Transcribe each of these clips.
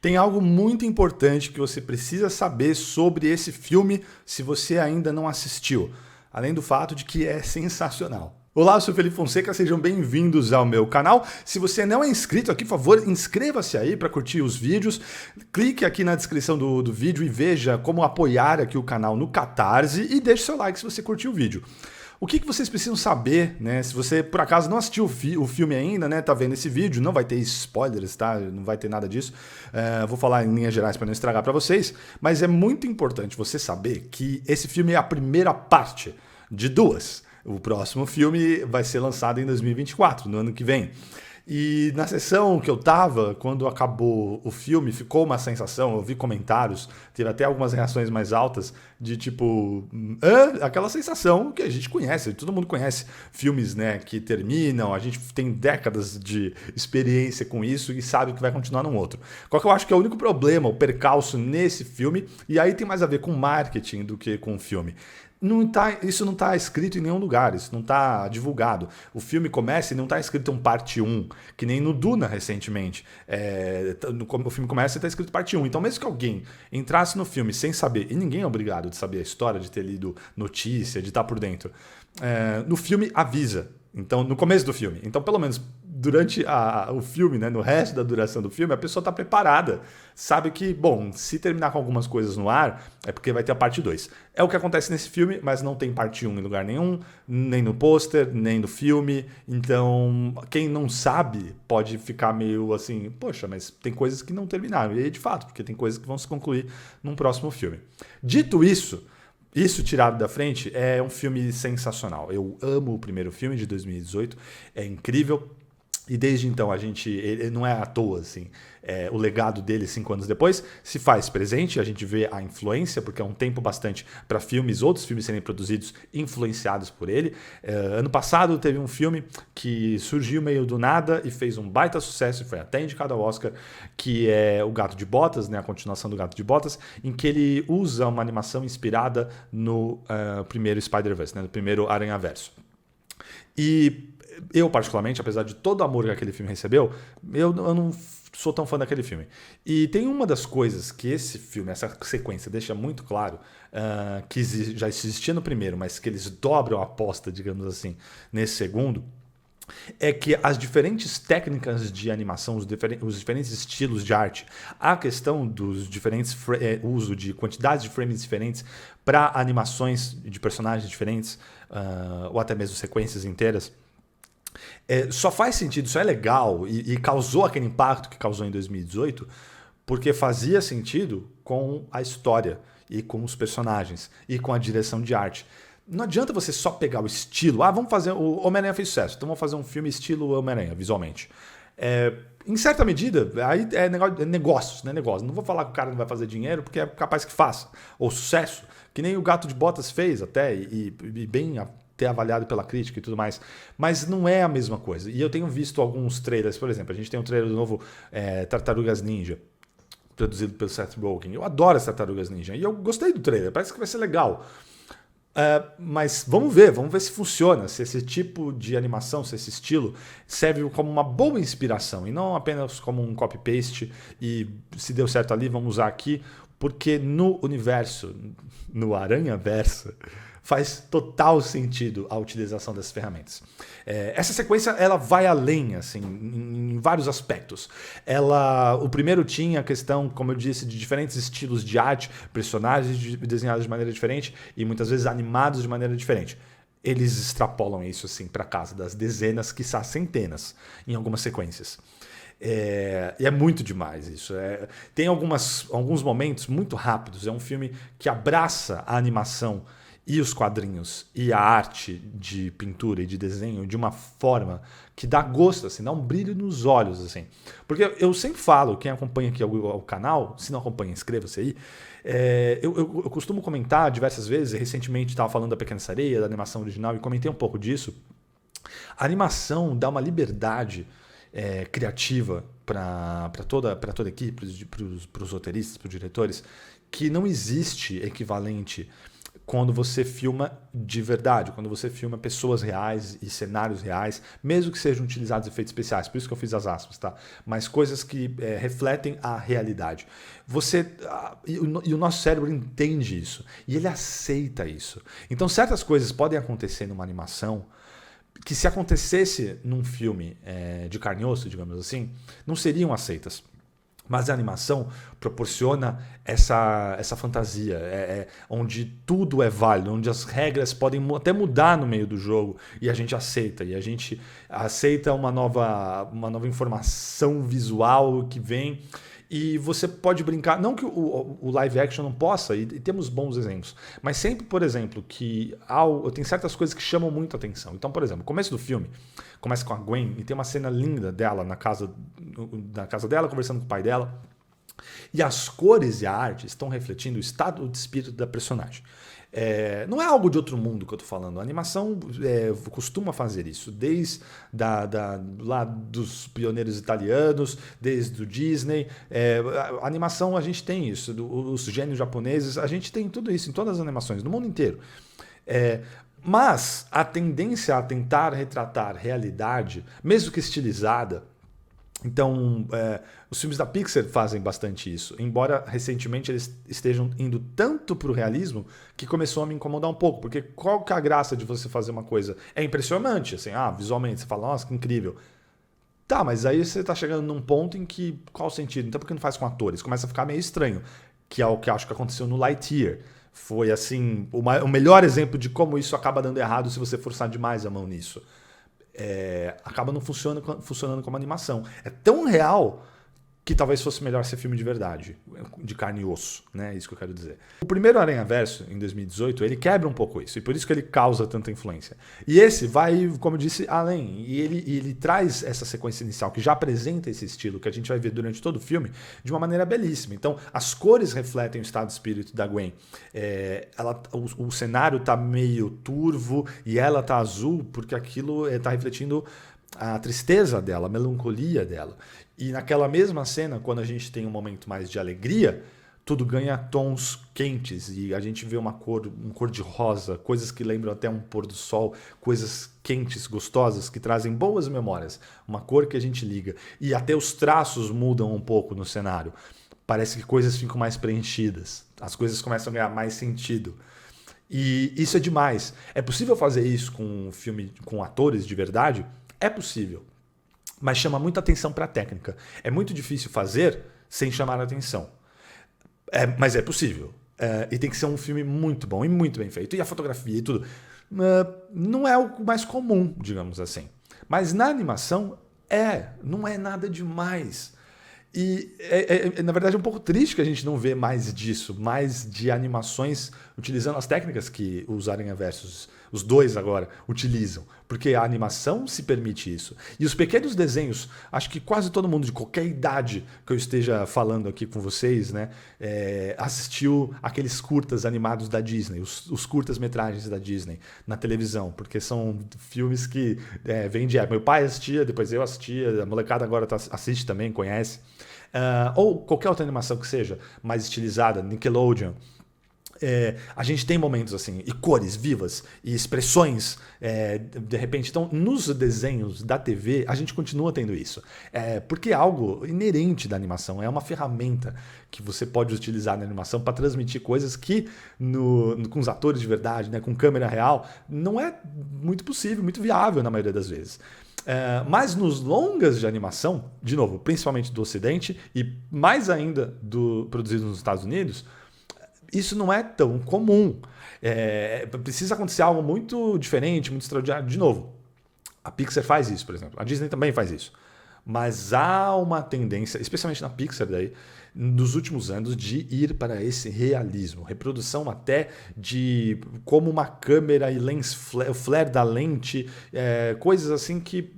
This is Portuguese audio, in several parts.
Tem algo muito importante que você precisa saber sobre esse filme se você ainda não assistiu, além do fato de que é sensacional. Olá, eu sou o Felipe Fonseca, sejam bem-vindos ao meu canal. Se você não é inscrito aqui, por favor, inscreva-se aí para curtir os vídeos. Clique aqui na descrição do vídeo e veja como apoiar aqui o canal no Catarse e deixe seu like se você curtiu o vídeo. O que vocês precisam saber, né? Se você por acaso não assistiu o filme ainda, né? Tá vendo esse vídeo, não vai ter spoilers, tá? Não vai ter nada disso. Vou falar em linhas gerais para não estragar para vocês, mas é muito importante você saber que esse filme é a primeira parte de duas. O próximo filme vai ser lançado em 2024, no ano que vem. E na sessão que eu tava, quando acabou o filme, ficou uma sensação, eu vi comentários, teve até algumas reações mais altas, de tipo, aquela sensação que a gente conhece, todo mundo conhece filmes, né, que terminam, a gente tem décadas de experiência com isso e sabe que vai continuar num outro. Qual que eu acho que é o único problema, o percalço nesse filme, e aí tem mais a ver com marketing do que com o filme. Isso não está escrito em nenhum lugar, isso não está divulgado. O filme começa e não está escrito um parte 1, que nem no Duna recentemente. O filme começa e está escrito parte 1. Então mesmo que alguém entrasse no filme sem saber, e ninguém é obrigado de saber a história, de ter lido notícia, de estar por dentro, no filme avisa. Então, no começo do filme. Então, pelo menos durante o filme, né, no resto da duração do filme, a pessoa está preparada. Sabe que, bom, se terminar com algumas coisas no ar, é porque vai ter a parte 2. É o que acontece nesse filme, mas não tem parte 1 em lugar nenhum, nem no pôster, nem no filme. Então, quem não sabe pode ficar meio assim, poxa, mas tem coisas que não terminaram. E aí, de fato, porque tem coisas que vão se concluir num próximo filme. Dito isso tirado da frente, é um filme sensacional. Eu amo o primeiro filme de 2018, é incrível. E desde então ele não é à toa, assim, o legado dele 5 anos depois se faz presente, a gente vê a influência, porque é um tempo bastante para outros filmes serem produzidos influenciados por ele. Ano passado teve um filme que surgiu meio do nada e fez um baita sucesso, e foi até indicado ao Oscar, que é O Gato de Botas, né, a continuação do Gato de Botas, em que ele usa uma animação inspirada no primeiro Spider-Verse, né, no primeiro Aranhaverso. E eu, particularmente, apesar de todo o amor que aquele filme recebeu, eu não sou tão fã daquele filme. E tem uma das coisas que esse filme, essa sequência, deixa muito claro, que já existia no primeiro, mas que eles dobram a aposta, digamos assim, nesse segundo, é que as diferentes técnicas de animação, os diferentes estilos de arte, a questão dos diferentes uso de quantidades de frames diferentes para animações de personagens diferentes, ou até mesmo sequências inteiras, só faz sentido, só é legal e causou aquele impacto que causou em 2018, porque fazia sentido com a história e com os personagens e com a direção de arte. Não adianta você só pegar o estilo. Vamos fazer. O Homem-Aranha fez sucesso, então vamos fazer um filme estilo Homem-Aranha, visualmente. Em certa medida, aí é negócios, né? Negócio. Não vou falar que o cara não vai fazer dinheiro, porque é capaz que faça. Ou sucesso, que nem o Gato de Botas fez até, e bem ter avaliado pela crítica e tudo mais, mas não é a mesma coisa. E eu tenho visto alguns trailers, por exemplo, a gente tem um trailer do novo Tartarugas Ninja, produzido pelo Seth Rogen. Eu adoro as Tartarugas Ninja e eu gostei do trailer, parece que vai ser legal. Mas vamos ver se funciona, se esse tipo de animação, se esse estilo serve como uma boa inspiração e não apenas como um copy-paste e se deu certo ali, vamos usar aqui, porque no universo, no Aranhaverso, faz total sentido a utilização dessas ferramentas. Essa sequência ela vai além, assim, em vários aspectos. O primeiro tinha a questão, como eu disse, de diferentes estilos de arte, personagens desenhados de maneira diferente e muitas vezes animados de maneira diferente. Eles extrapolam isso assim para casa das dezenas, quiçá centenas, em algumas sequências. E é muito demais isso. Tem alguns momentos muito rápidos. É um filme que abraça a animação e os quadrinhos e a arte de pintura e de desenho de uma forma que dá gosto, assim, dá um brilho nos olhos, assim. Porque eu sempre falo, quem acompanha aqui o canal, se não acompanha, inscreva-se aí. Eu costumo comentar diversas vezes, recentemente estava falando da Pequena Sereia, da animação original, e comentei um pouco disso. A animação dá uma liberdade criativa para toda a equipe, para os roteiristas, para os diretores, que não existe equivalente quando você filma de verdade, quando você filma pessoas reais e cenários reais, mesmo que sejam utilizados efeitos especiais, por isso que eu fiz as aspas, tá? Mas coisas que refletem a realidade. E o nosso cérebro entende isso, e ele aceita isso. Então certas coisas podem acontecer numa animação que, se acontecesse num filme de carne e osso, digamos assim, não seriam aceitas. Mas a animação proporciona essa fantasia, onde tudo é válido, onde as regras podem até mudar no meio do jogo e a gente aceita. E a gente aceita uma nova informação visual que vem. E você pode brincar, não que o live action não possa, e temos bons exemplos, mas sempre, por exemplo, que tem certas coisas que chamam muito a atenção. Então, por exemplo, o começo do filme começa com a Gwen e tem uma cena linda dela na casa dela, conversando com o pai dela. E as cores e a arte estão refletindo o estado de espírito da personagem. Não é algo de outro mundo que eu estou falando. A animação costuma fazer isso, desde lá dos pioneiros italianos, desde o Disney. A animação, a gente tem isso, os gênios japoneses, a gente tem tudo isso em todas as animações, no mundo inteiro. Mas a tendência a tentar retratar realidade, mesmo que estilizada. Então, os filmes da Pixar fazem bastante isso, embora recentemente eles estejam indo tanto para o realismo que começou a me incomodar um pouco, porque qual que é a graça de você fazer uma coisa? É impressionante, assim, visualmente, você fala, nossa, que incrível. Tá, mas aí você está chegando num ponto em que, qual o sentido? Então por que não faz com atores? Começa a ficar meio estranho, que é o que acho que aconteceu no Lightyear. Foi, assim, o melhor exemplo de como isso acaba dando errado se você forçar demais a mão nisso. Acaba não funcionando como animação. É tão real que talvez fosse melhor ser filme de verdade, de carne e osso, né? É isso que eu quero dizer. O primeiro Aranhaverso, em 2018, ele quebra um pouco isso, e por isso que ele causa tanta influência. E esse vai, como eu disse, além. E ele traz essa sequência inicial, que já apresenta esse estilo, que a gente vai ver durante todo o filme, de uma maneira belíssima. Então, as cores refletem o estado de espírito da Gwen. O cenário tá meio turvo, e ela tá azul, porque aquilo tá refletindo a tristeza dela, a melancolia dela. E naquela mesma cena, quando a gente tem um momento mais de alegria, tudo ganha tons quentes e a gente vê uma cor de rosa, coisas que lembram até um pôr do sol, coisas quentes, gostosas, que trazem boas memórias, uma cor que a gente liga. E até os traços mudam um pouco no cenário. Parece que coisas ficam mais preenchidas, as coisas começam a ganhar mais sentido. E isso é demais. É possível fazer isso com um filme com atores de verdade? É possível. Mas chama muita atenção para a técnica. É muito difícil fazer sem chamar a atenção. Mas é possível. E tem que ser um filme muito bom e muito bem feito. E a fotografia e tudo. Não é o mais comum, digamos assim. Mas na animação, não é nada demais. E na verdade é um pouco triste que a gente não vê mais disso, mais de animações utilizando as técnicas que os Aranhaversos, os dois agora, utilizam. Porque a animação se permite isso. E os pequenos desenhos, acho que quase todo mundo de qualquer idade que eu esteja falando aqui com vocês, né, assistiu aqueles curtas animados da Disney, os curtas-metragens da Disney na televisão, porque são filmes que vêm de época. Meu pai assistia, depois eu assistia, a molecada agora assiste também, conhece. Ou qualquer outra animação que seja mais estilizada, Nickelodeon. A gente tem momentos assim, e cores vivas, e expressões, de repente. Então, nos desenhos da TV, a gente continua tendo isso. Porque é algo inerente da animação, é uma ferramenta que você pode utilizar na animação para transmitir coisas que, com os atores de verdade, né, com câmera real, não é muito possível, muito viável na maioria das vezes. Mas nos longas de animação, de novo, principalmente do Ocidente, e mais ainda produzidos nos Estados Unidos, isso não é tão comum. Precisa acontecer algo muito diferente, muito extraordinário. De novo, a Pixar faz isso, por exemplo. A Disney também faz isso. Mas há uma tendência, especialmente na Pixar, nos últimos anos, de ir para esse realismo. Reprodução até de como uma câmera e o flare da lente, coisas assim que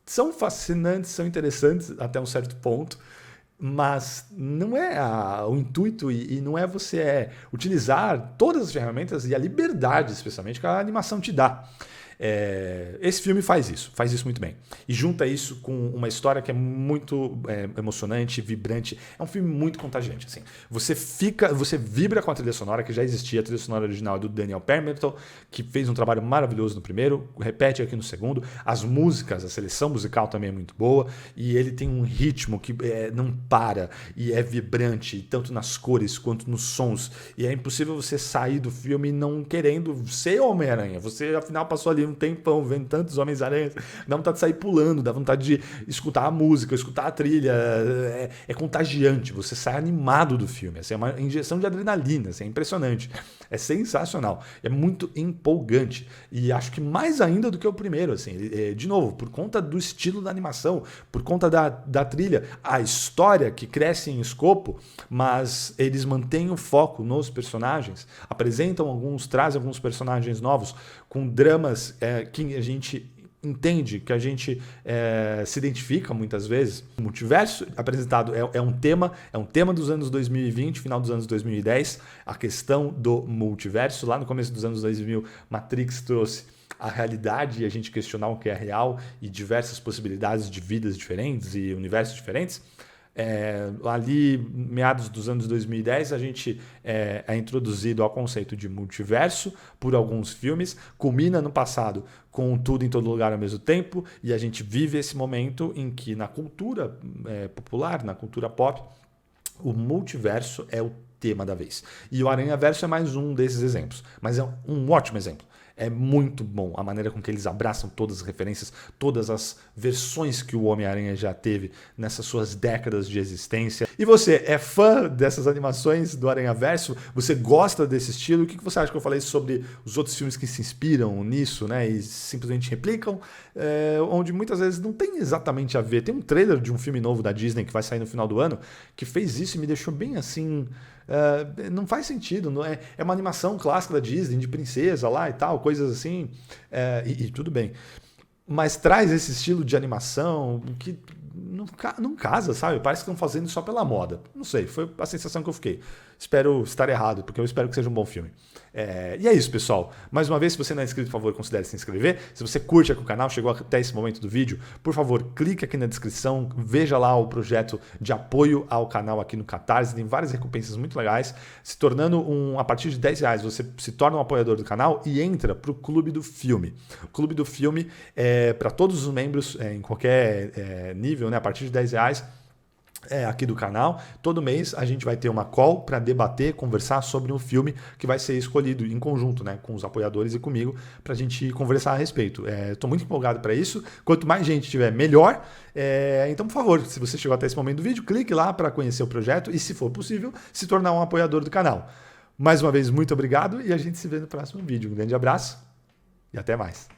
são fascinantes, são interessantes até um certo ponto. Mas não é o intuito e não é você utilizar todas as ferramentas e a liberdade, especialmente, que a animação te dá. Esse filme faz isso muito bem. E junta isso com uma história que é muito emocionante, vibrante. É um filme muito contagiante. Assim. Você vibra com a trilha sonora que já existia. A trilha sonora original é do Daniel Pemberton, que fez um trabalho maravilhoso no primeiro, repete aqui no segundo. As músicas, a seleção musical também é muito boa. E ele tem um ritmo que não para e é vibrante, tanto nas cores quanto nos sons. E é impossível você sair do filme não querendo ser Homem-Aranha. Você, afinal, passou ali um tempão vendo tantos Homens-Aranhas, dá vontade de sair pulando, dá vontade de escutar a música, escutar a trilha. É contagiante, você sai animado do filme. Assim, é uma injeção de adrenalina, assim, é impressionante. É sensacional, é muito empolgante. E acho que mais ainda do que o primeiro. Assim, de novo, por conta do estilo da animação, por conta da trilha, a história que cresce em escopo, mas eles mantêm o foco nos personagens, trazem alguns personagens novos com dramas que a gente entende, que a gente se identifica muitas vezes. O multiverso apresentado é um tema dos anos 2020, final dos anos 2010, a questão do multiverso. Lá no começo dos anos 2000, Matrix trouxe a realidade e a gente questionar o que é real e diversas possibilidades de vidas diferentes e universos diferentes. Ali, meados dos anos 2010, a gente é introduzido ao conceito de multiverso por alguns filmes, culmina no passado com Tudo em Todo Lugar ao mesmo tempo, e a gente vive esse momento em que na cultura popular, na cultura pop, o multiverso é o tema da vez. E o Aranhaverso é mais um desses exemplos, mas é um ótimo exemplo. É muito bom a maneira com que eles abraçam todas as referências, todas as versões que o Homem-Aranha já teve nessas suas décadas de existência. E você é fã dessas animações do Aranhaverso? Você gosta desse estilo? O que você acha que eu falei sobre os outros filmes que se inspiram nisso, né? E simplesmente replicam? Onde muitas vezes não tem exatamente a ver. Tem um trailer de um filme novo da Disney que vai sair no final do ano que fez isso e me deixou bem assim... não faz sentido, não é uma animação clássica da Disney, de princesa lá e tal, coisas assim, e tudo bem. Mas traz esse estilo de animação que não casa, sabe? Parece que estão fazendo só pela moda. Não sei, foi a sensação que eu fiquei. Espero estar errado, porque eu espero que seja um bom filme. E é isso, pessoal. Mais uma vez, se você não é inscrito, por favor, considere se inscrever. Se você curte aqui o canal, chegou até esse momento do vídeo, por favor, clique aqui na descrição, veja lá o projeto de apoio ao canal aqui no Catarse. Tem várias recompensas muito legais. Se tornando a partir de R$10, você se torna um apoiador do canal e entra para o Clube do Filme. O Clube do Filme é para todos os membros, em qualquer nível, né? A partir de R$10. Aqui do canal, todo mês a gente vai ter uma call para debater, conversar sobre um filme que vai ser escolhido em conjunto, né, com os apoiadores e comigo, para a gente conversar a respeito. Estou muito empolgado para isso. Quanto mais gente tiver, melhor. Então, por favor, se você chegou até esse momento do vídeo, clique lá para conhecer o projeto e, se for possível, se tornar um apoiador do canal. Mais uma vez, muito obrigado e a gente se vê no próximo vídeo. Um grande abraço e até mais.